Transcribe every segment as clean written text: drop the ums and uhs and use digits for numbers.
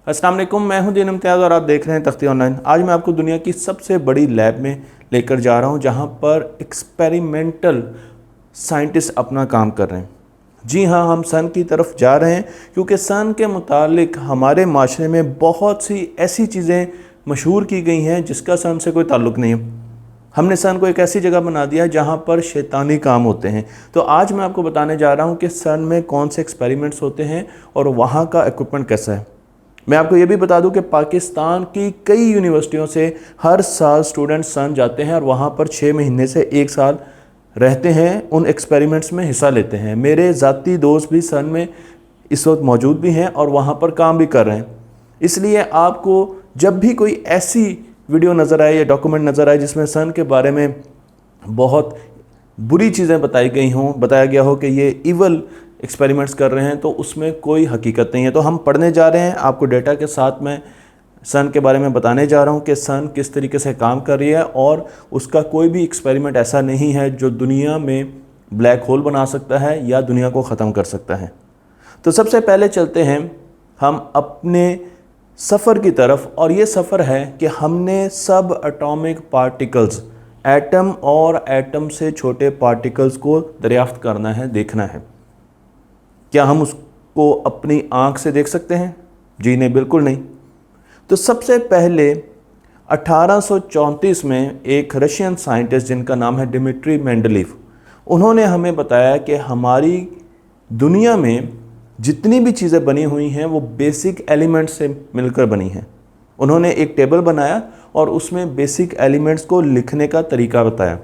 अस्सलाम वालेकुम, मैं हूं दीन इम्तियाज़ और आप देख रहे हैं तख्ती ऑनलाइन। आज मैं आपको दुनिया की सबसे बड़ी लैब में लेकर जा रहा हूं जहां पर एक्सपेरिमेंटल साइंटिस्ट अपना काम कर रहे हैं। जी हां, हम सन की तरफ जा रहे हैं क्योंकि सन के मुतालिक हमारे माशरे में बहुत सी ऐसी चीज़ें मशहूर की गई हैं जिसका सन से कोई ताल्लुक़ नहीं है। हमने सन को एक ऐसी जगह बना दिया है जहाँ पर शैतानी काम होते हैं। तो आज मैं आपको बताने जा रहा हूँ कि सन में कौन से एक्सपेरिमेंट्स होते हैं और वहाँ का इक्विपमेंट कैसा है। मैं आपको ये भी बता दूं कि पाकिस्तान की कई यूनिवर्सिटियों से हर साल स्टूडेंट्स सन जाते हैं और वहाँ पर 6 महीने से 1 साल रहते हैं, उन एक्सपेरिमेंट्स में हिस्सा लेते हैं। मेरे ज़ाती दोस्त भी सन में इस वक्त मौजूद भी हैं और वहाँ पर काम भी कर रहे हैं। इसलिए आपको जब भी कोई ऐसी वीडियो नज़र आए या डॉक्यूमेंट नज़र आए जिसमें सन के बारे में बहुत बुरी चीज़ें बताई गई हों, बताया गया हो कि ये इवल एक्सपेरिमेंट्स कर रहे हैं, तो उसमें कोई हकीकत नहीं है। तो हम पढ़ने जा रहे हैं, आपको डेटा के साथ मैं सन के बारे में बताने जा रहा हूं कि सन किस तरीके से काम कर रही है और उसका कोई भी एक्सपेरिमेंट ऐसा नहीं है जो दुनिया में ब्लैक होल बना सकता है या दुनिया को ख़त्म कर सकता है। तो सबसे पहले चलते हैं हम अपने सफ़र की तरफ, और ये सफ़र है कि हमने सब एटॉमिक पार्टिकल्स, एटम और एटम से छोटे पार्टिकल्स को दरियाफ्त करना है, देखना है। क्या हम उसको अपनी आंख से देख सकते हैं? जी नहीं, बिल्कुल नहीं। तो सबसे पहले 1834 में एक रशियन साइंटिस्ट जिनका नाम है डिमिट्री मेंडलीव, उन्होंने हमें बताया कि हमारी दुनिया में जितनी भी चीज़ें बनी हुई हैं वो बेसिक एलिमेंट्स से मिलकर बनी हैं। उन्होंने एक टेबल बनाया और उसमें बेसिक एलिमेंट्स को लिखने का तरीका बताया।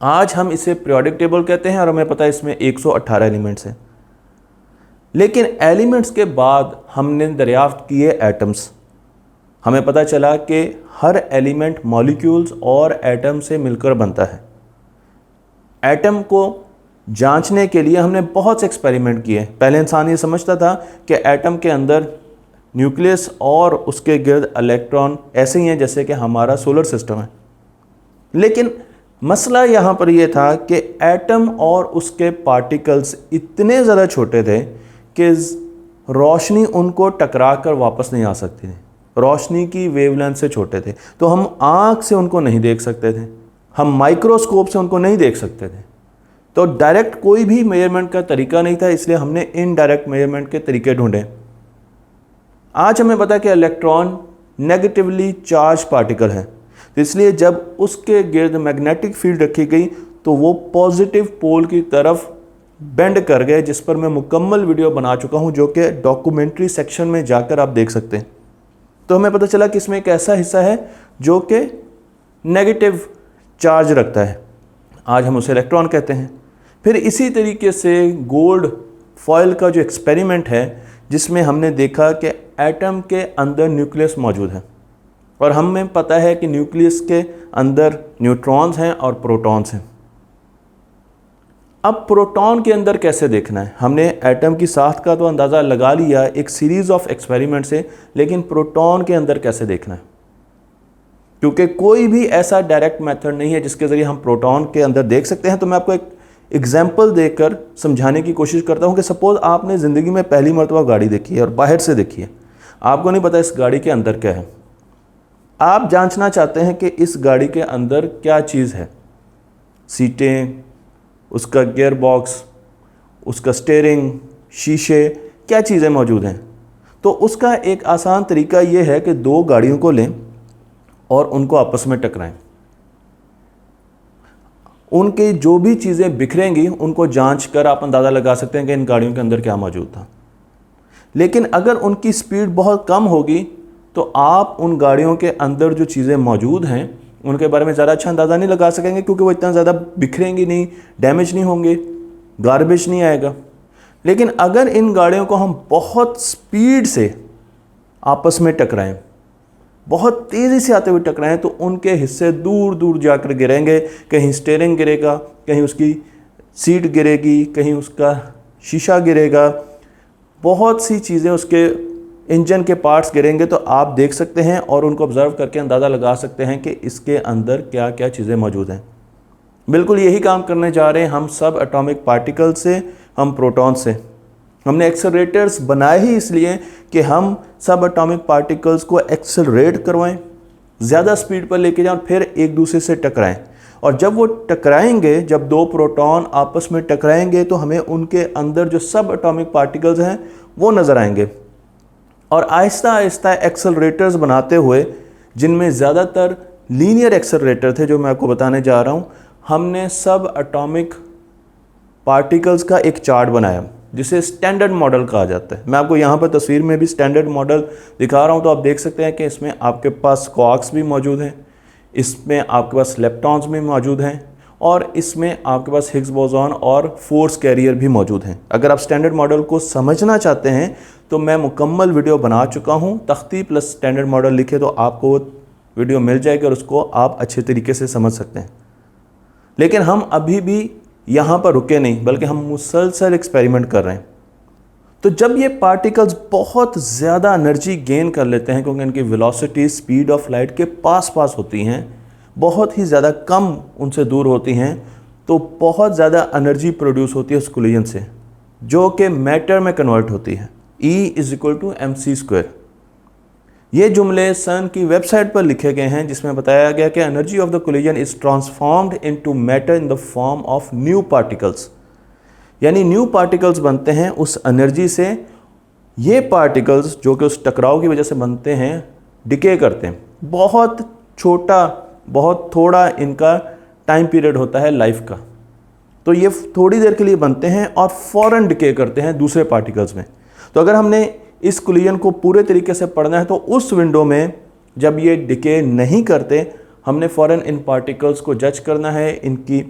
आज हम इसे पीरियोडिक टेबल कहते हैं और हमें पता है इसमें 118 एलिमेंट्स हैं। लेकिन एलिमेंट्स के बाद हमने दरियाफ्त किए एटम्स। हमें पता चला कि हर एलिमेंट मॉलिक्यूल्स और एटम से मिलकर बनता है। एटम को जांचने के लिए हमने बहुत से एक्सपेरिमेंट किए। पहले इंसान ये समझता था कि एटम के अंदर न्यूक्लियस और उसके गिर्द इलेक्ट्रॉन ऐसे ही हैं जैसे कि हमारा सोलर सिस्टम है। लेकिन मसला यहाँ पर यह था कि एटम और उसके पार्टिकल्स इतने ज़्यादा छोटे थे कि रोशनी उनको टकरा कर वापस नहीं आ सकती थी। रोशनी की वेवलेंथ से छोटे थे, तो हम आँख से उनको नहीं देख सकते थे, हम माइक्रोस्कोप से उनको नहीं देख सकते थे। तो डायरेक्ट कोई भी मेजरमेंट का तरीका नहीं था, इसलिए हमने इनडायरेक्ट मेजरमेंट के तरीके ढूंढे। आज हमें पता है कि इलेक्ट्रॉन नेगेटिवली चार्ज पार्टिकल है, तो इसलिए जब उसके गिर्द मैग्नेटिक फील्ड रखी गई तो वो पॉजिटिव पोल की तरफ बेंड कर गए, जिस पर मैं मुकम्मल वीडियो बना चुका हूं जो कि डॉक्यूमेंट्री सेक्शन में जाकर आप देख सकते हैं। तो हमें पता चला कि इसमें एक ऐसा हिस्सा है जो कि नेगेटिव चार्ज रखता है, आज हम उसे इलेक्ट्रॉन कहते हैं। फिर इसी तरीके से गोल्ड फॉयल का जो एक्सपेरिमेंट है जिसमें हमने देखा कि एटम के अंदर न्यूक्लियस मौजूद है और हमें पता है कि न्यूक्लियस के अंदर न्यूट्रॉन्स हैं और प्रोटॉन्स हैं। अब प्रोटॉन के अंदर कैसे देखना है? हमने एटम की साख्त का तो अंदाज़ा लगा लिया एक सीरीज़ ऑफ एक्सपेरिमेंट से, लेकिन प्रोटॉन के अंदर कैसे देखना है? क्योंकि कोई भी ऐसा डायरेक्ट मेथड नहीं है जिसके ज़रिए हम प्रोटॉन के अंदर देख सकते हैं। तो मैं आपको एक एग्जाम्पल देकर समझाने की कोशिश करता हूँ कि सपोज़ आपने ज़िंदगी में पहली मरतबा गाड़ी देखी है और बाहर से देखी है, आपको नहीं पता इस गाड़ी के अंदर क्या है। आप जांचना चाहते हैं कि इस गाड़ी के अंदर क्या चीज़ है, सीटें, उसका गियर बॉक्स, उसका स्टीयरिंग, शीशे, क्या चीज़ें मौजूद हैं। तो उसका एक आसान तरीका ये है कि 2 गाड़ियों को लें और उनको आपस में टकराएं। उनकी जो भी चीज़ें बिखरेंगी उनको जांच कर आप अंदाज़ा लगा सकते हैं कि इन गाड़ियों के अंदर क्या मौजूद था। लेकिन अगर उनकी स्पीड बहुत कम होगी तो आप उन गाड़ियों के अंदर जो चीज़ें मौजूद हैं उनके बारे में ज़्यादा अच्छा अंदाज़ा नहीं लगा सकेंगे, क्योंकि वो इतना ज़्यादा बिखरेंगी नहीं, डैमेज नहीं होंगे, गार्बेज नहीं आएगा। लेकिन अगर इन गाड़ियों को हम बहुत स्पीड से आपस में टकराएं, बहुत तेज़ी से आते हुए टकराएं, तो उनके हिस्से दूर दूर जाकर गिरेंगे। कहीं स्टीयरिंग गिरेगा, कहीं उसकी सीट गिरेगी, कहीं उसका शीशा गिरेगा, बहुत सी चीज़ें, उसके इंजन के पार्ट्स गिरेंगे। तो आप देख सकते हैं और उनको ऑब्ज़र्व करके अंदाज़ा लगा सकते हैं कि इसके अंदर क्या क्या चीज़ें मौजूद हैं। बिल्कुल यही काम करने जा रहे हैं हम सब एटॉमिक पार्टिकल से, हम प्रोटॉन से। हमने एक्सेलरेटर्स बनाए ही इसलिए कि हम सब एटॉमिक पार्टिकल्स को एक्सेलरेट करवाएं, ज़्यादा स्पीड पर लेके जाएं और फिर एक दूसरे से टकराएं। और जब वो टकराएंगे, जब दो प्रोटॉन आपस में टकराएंगे तो हमें उनके अंदर जो सब एटॉमिक पार्टिकल्स हैं वो नज़र आएंगे। और आहिस्ता आहिस्ता एक्सेलरेटर्स बनाते हुए, जिनमें ज़्यादातर लीनियर एक्सेलरेटर थे जो मैं आपको बताने जा रहा हूँ, हमने सब एटॉमिक पार्टिकल्स का एक चार्ट बनाया जिसे स्टैंडर्ड मॉडल कहा जाता है। मैं आपको यहाँ पर तस्वीर में भी स्टैंडर्ड मॉडल दिखा रहा हूँ, तो आप देख सकते हैं कि इसमें आपके पास क्वार्क्स भी मौजूद हैं, इसमें आपके पास लेप्टॉन्स भी मौजूद हैं और इसमें आपके पास हिग्स बोसॉन और फोर्स कैरियर भी मौजूद हैं। अगर आप स्टैंडर्ड मॉडल को समझना चाहते हैं तो मैं मुकम्मल वीडियो बना चुका हूँ, तख्ती प्लस स्टैंडर्ड मॉडल लिखे तो आपको वो वीडियो मिल जाएगी और उसको आप अच्छे तरीके से समझ सकते हैं। लेकिन हम अभी भी यहाँ पर रुके नहीं, बल्कि हम मुसलसल एक्सपेरिमेंट कर रहे हैं। तो जब ये पार्टिकल्स बहुत ज़्यादा एनर्जी गेन कर लेते हैं, क्योंकि इनकी वेलोसिटी स्पीड ऑफ लाइट के पास पास होती हैं, बहुत ही ज़्यादा कम उनसे दूर होती हैं, तो बहुत ज़्यादा एनर्जी प्रोड्यूस होती है उस कोलिजन से, जो कि मैटर में कन्वर्ट होती है। E=mc²। ये जुमले सन की वेबसाइट पर लिखे गए हैं, जिसमें बताया गया कि energy of the collision is transformed into matter in the form of new particles. यानी न्यू पार्टिकल्स बनते हैं उस एनर्जी से। ये पार्टिकल्स जो कि उस टकराव की वजह से बनते हैं, डिके करते हैं। बहुत छोटा, बहुत थोड़ा इनका टाइम पीरियड होता है लाइफ का, तो ये थोड़ी देर के लिए बनते हैं और फ़ौरन डिके करते हैं दूसरे पार्टिकल्स में। तो अगर हमने इस कोलिजन को पूरे तरीके से पढ़ना है तो उस विंडो में जब ये डिके नहीं करते, हमने फ़ौरन इन पार्टिकल्स को जज करना है, इनकी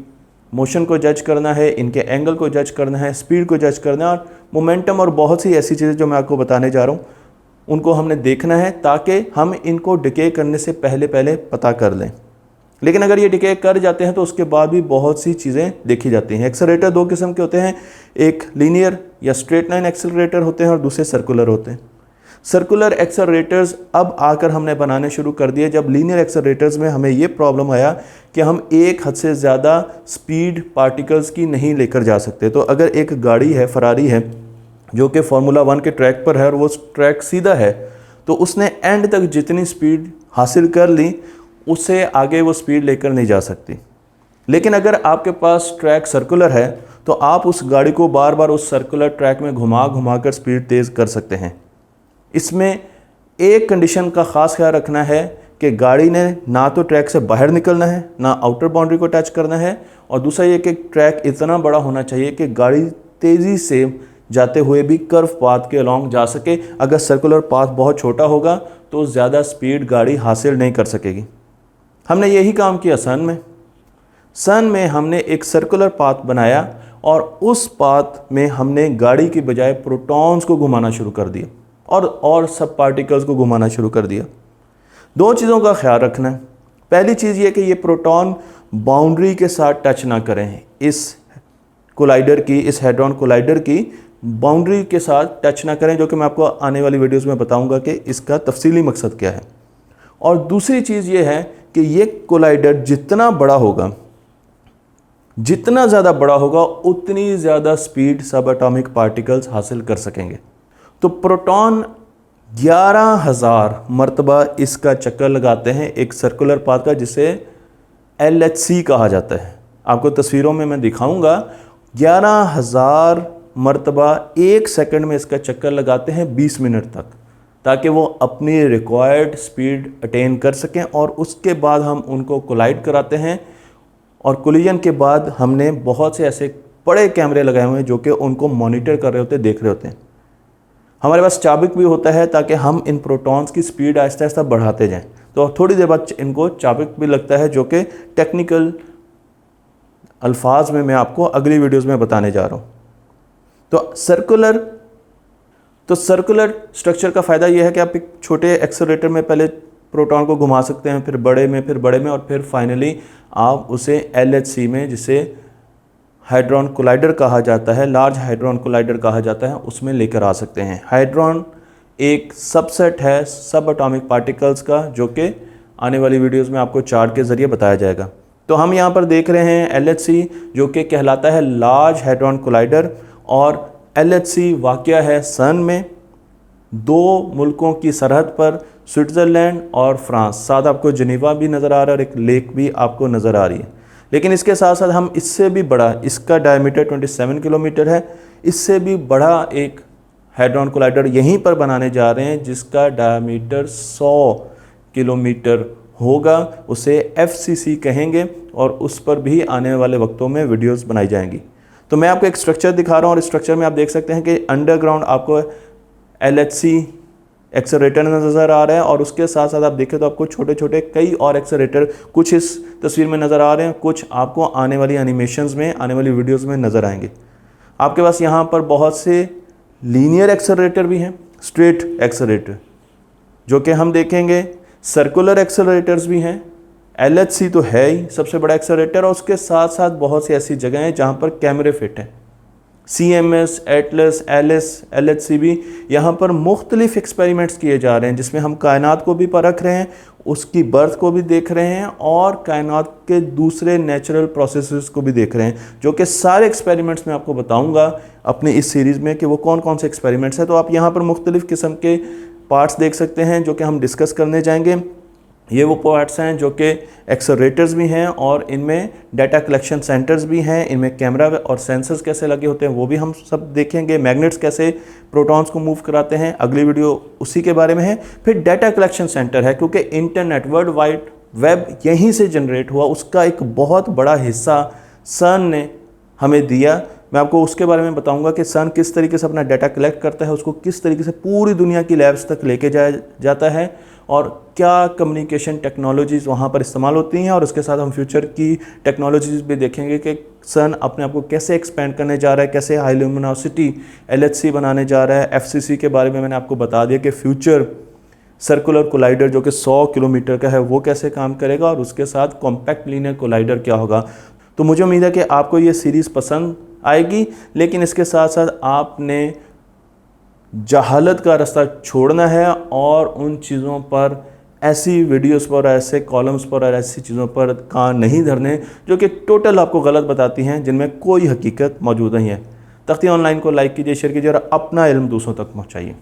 मोशन को जज करना है, इनके एंगल को जज करना है, स्पीड को जज करना है और मोमेंटम और बहुत सी ऐसी चीज़ें जो मैं आपको बताने जा रहा हूँ उनको हमने देखना है, ताकि हम इनको डिके करने से पहले पहले पता कर लें। लेकिन अगर ये डिके कर जाते हैं तो उसके बाद भी बहुत सी चीज़ें देखी जाती हैं। एक्सेलरेटर दो किस्म के होते हैं, एक लीनियर या स्ट्रेट लाइन एक्सेलरेटर होते हैं और दूसरे सर्कुलर होते हैं। सर्कुलर एक्सेलरेटर्स अब आकर हमने बनाने शुरू कर दिए, जब लीनियर एक्सेलरेटर्स में हमें ये प्रॉब्लम आया कि हम एक हद से ज़्यादा स्पीड पार्टिकल्स की नहीं लेकर जा सकते। तो अगर एक गाड़ी है, फरारी है, जो कि फार्मूला 1 के ट्रैक पर है और वो ट्रैक सीधा है, तो उसने एंड तक जितनी स्पीड हासिल कर ली, उससे आगे वो स्पीड लेकर नहीं जा सकती। लेकिन अगर आपके पास ट्रैक सर्कुलर है तो आप उस गाड़ी को बार बार उस सर्कुलर ट्रैक में घुमा घुमा कर स्पीड तेज़ कर सकते हैं। इसमें एक कंडीशन का ख़ास ख्याल रखना है कि गाड़ी ने ना तो ट्रैक से बाहर निकलना है, ना आउटर बाउंड्री को टच करना है, और दूसरा ये कि ट्रैक इतना बड़ा होना चाहिए कि गाड़ी तेज़ी से जाते हुए भी कर्व पाथ के अलॉन्ग जा सके। अगर सर्कुलर पाथ बहुत छोटा होगा तो ज़्यादा स्पीड गाड़ी हासिल नहीं कर सकेगी। हमने यही काम किया सन में हमने एक सर्कुलर पाथ बनाया और उस पाथ में हमने गाड़ी की बजाय प्रोटॉन्स को घुमाना शुरू कर दिया और सब पार्टिकल्स को घुमाना शुरू कर दिया। दो चीज़ों का ख्याल रखना है। पहली चीज़ ये कि ये प्रोटॉन बाउंड्री के साथ टच ना करें, इस कोलाइडर की, इस हेड्रॉन कोलाइडर की बाउंड्री के साथ टच ना करें, जो कि मैं आपको आने वाली वीडियोस में बताऊंगा कि इसका तफसीली मकसद क्या है। और दूसरी चीज़ ये है कि ये कोलाइडर जितना बड़ा होगा, जितना ज़्यादा बड़ा होगा, उतनी ज़्यादा स्पीड सब एटॉमिक पार्टिकल्स हासिल कर सकेंगे। तो प्रोटॉन 11,000 मरतबा इसका चक्कर लगाते हैं एक सर्कुलर पाथ का, जिसे LHC कहा जाता है। आपको तस्वीरों में मैं दिखाऊंगा। 11,000 मरतबा एक सेकंड में इसका चक्कर लगाते हैं 20 मिनट तक, ताकि वो अपनी रिक्वायर्ड स्पीड अटेन कर सकें। और उसके बाद हम उनको कोलाइड कराते हैं, और कोलिजन के बाद हमने बहुत से ऐसे बड़े कैमरे लगाए हुए हैं जो कि उनको मॉनिटर कर रहे होते हैं, देख रहे होते हैं। हमारे पास चाबिक भी होता है ताकि हम इन प्रोटॉन्स की स्पीड आहिस्ता आहिस्ता बढ़ाते जाएं। तो थोड़ी देर बाद इनको चाबिक भी लगता है, जो कि टेक्निकल अल्फाज में मैं आपको अगली वीडियोस में बताने जा रहा हूँ। तो सर्कुलर स्ट्रक्चर का फ़ायदा यह है कि आप एक छोटे एक्सेलरेटर में पहले प्रोटॉन को घुमा सकते हैं, फिर बड़े में, फिर बड़े में, और फिर फाइनली आप उसे LHC में, जिसे हाइड्रॉन कोलाइडर कहा जाता है, लार्ज हाइड्रॉन कोलाइडर कहा जाता है, उसमें लेकर आ सकते हैं। हाइड्रॉन एक सबसेट है सब एटॉमिक पार्टिकल्स का, जो कि आने वाली वीडियोस में आपको चार्ट के ज़रिए बताया जाएगा। तो हम यहाँ पर देख रहे हैं LHC, जो कि कहलाता है लार्ज हाइड्रॉन कोलाइडर, और LHC वाक़या है सन में, दो मुल्कों की सरहद पर, स्विट्ज़रलैंड और फ्रांस। साथ आपको जिनेवा भी नज़र आ रहा है और एक लेक भी आपको नज़र आ रही है। लेकिन इसके साथ साथ हम इससे भी बड़ा, इसका डायमीटर 27 किलोमीटर है, इससे भी बड़ा एक हेड्रॉन कोलाइडर यहीं पर बनाने जा रहे हैं जिसका डायमीटर 100 किलोमीटर होगा। उसे FCC कहेंगे और उस पर भी आने वाले वक्तों में वीडियोस बनाई जाएंगी। तो मैं आपको एक स्ट्रक्चर दिखा रहा हूँ और इस स्ट्रक्चर में आप देख सकते हैं कि अंडरग्राउंड आपको LHC एक्सेलरेटर नज़र आ रहा है और उसके साथ साथ आप देखें तो आपको छोटे छोटे कई और एक्सेलरेटर कुछ इस तस्वीर में नज़र आ रहे हैं, कुछ आपको आने वाली एनिमेशंस में, आने वाली वीडियोस में नज़र आएंगे। आपके पास यहाँ पर बहुत से लीनियर एक्सेलरेटर भी हैं, स्ट्रेट एक्सेलरेटर जो कि हम देखेंगे, सर्कुलर एक्सेलरेटर्स भी हैं। LHC तो है ही सबसे बड़ा एक्सेलरेटर और उसके साथ साथ बहुत सी ऐसी जगह हैं जहाँ पर कैमरे फिट हैं। CMS, एटलस, एलिस, LHC भी यहाँ पर मुख्तलिफ एक्सपेरिमेंट्स किए जा रहे हैं जिसमें हम कायनात को भी परख रहे हैं, उसकी बर्थ को भी देख रहे हैं और कायनात के दूसरे नेचुरल प्रोसेसेस को भी देख रहे हैं, जो कि सारे एक्सपेरिमेंट्स मैं आपको बताऊंगा अपनी इस सीरीज़ में कि वो कौन कौन से एक्सपेरिमेंट्स हैं। तो आप यहाँ पर मुख्तलिफ किस्म के पार्ट्स देख सकते हैं जो कि हम डिस्कस करने जाएंगे। ये वो पार्ट्स हैं जो कि एक्सेलरेटर्स भी हैं और इनमें डाटा कलेक्शन सेंटर्स भी हैं, इनमें कैमरा और सेंसर्स कैसे लगे होते हैं वो भी हम सब देखेंगे। मैग्नेट्स कैसे प्रोटॉन्स को मूव कराते हैं, अगली वीडियो उसी के बारे में है। फिर डाटा कलेक्शन सेंटर है क्योंकि इंटरनेट, वर्ल्ड वाइड वेब यहीं से जनरेट हुआ, उसका एक बहुत बड़ा हिस्सा सन ने हमें दिया। मैं आपको उसके बारे में बताऊंगा कि सन किस तरीके से अपना डाटा कलेक्ट करता है, उसको किस तरीके से पूरी दुनिया की लैब्स तक लेके जाया जाता है और क्या कम्युनिकेशन टेक्नोलॉजीज़ वहाँ पर इस्तेमाल होती हैं। और उसके साथ हम फ्यूचर की टेक्नोलॉजीज़ भी देखेंगे कि सन अपने आप को कैसे एक्सपेंड करने जा रहा है, कैसे हाई ल्यूमिनोसिटी LHC बनाने जा रहा है। FCC के बारे में मैंने आपको बता दिया कि फ्यूचर सर्कुलर कोलाइडर जो कि 100 किलोमीटर का है वो कैसे काम करेगा और उसके साथ कॉम्पैक्ट लीनियर कोलाइडर क्या होगा। तो मुझे उम्मीद है कि आपको ये सीरीज़ पसंद आएगी, लेकिन इसके साथ साथ आपने जहालत का रास्ता छोड़ना है और उन चीज़ों पर, ऐसी वीडियोस पर, ऐसे कॉलम्स पर और ऐसी चीज़ों पर कान नहीं धरने जो कि टोटल आपको गलत बताती हैं, जिनमें कोई हकीकत मौजूद नहीं है। तख्ती ऑनलाइन को लाइक कीजिए, शेयर कीजिए और अपना इल्म दूसरों तक पहुँचाइए।